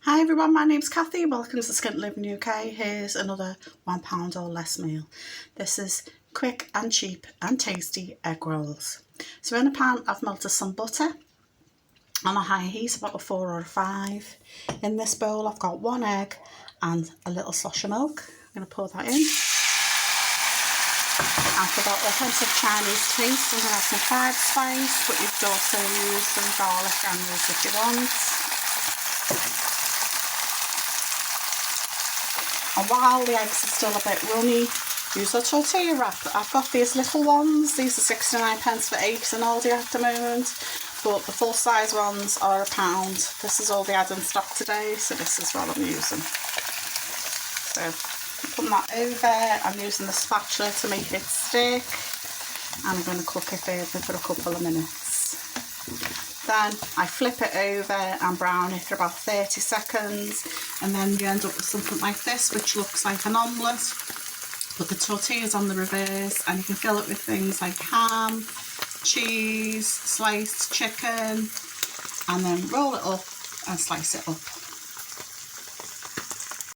Hi everyone, my name's Kathy. Welcome to Skint Living UK. Here's another £1 or less meal. This is quick and cheap and tasty egg rolls. So in a pan I've melted some butter on a high heat, about a 4 or a 5. In this bowl I've got 1 egg and a little slosh of milk. I'm going to pour that in. And for that authentic Chinese taste I'm going to have some fried spice, but you could also use some garlic granules if you want. And while the eggs are still a bit runny, use a tortilla wrap. I've got these little ones. These are 69p for 8 in Aldi at the moment, but the full size ones are £1. This is all they had in stock today, so this is what I'm using. So put that over. I'm using the spatula to make it stick, and I'm going to cook it further for a couple of minutes. Then I flip it over and brown it for about 30 seconds, and then you end up with something like this, which looks like an omelette, but the tortilla's on the reverse, and you can fill it with things like ham, cheese, sliced chicken, and then roll it up and slice it up.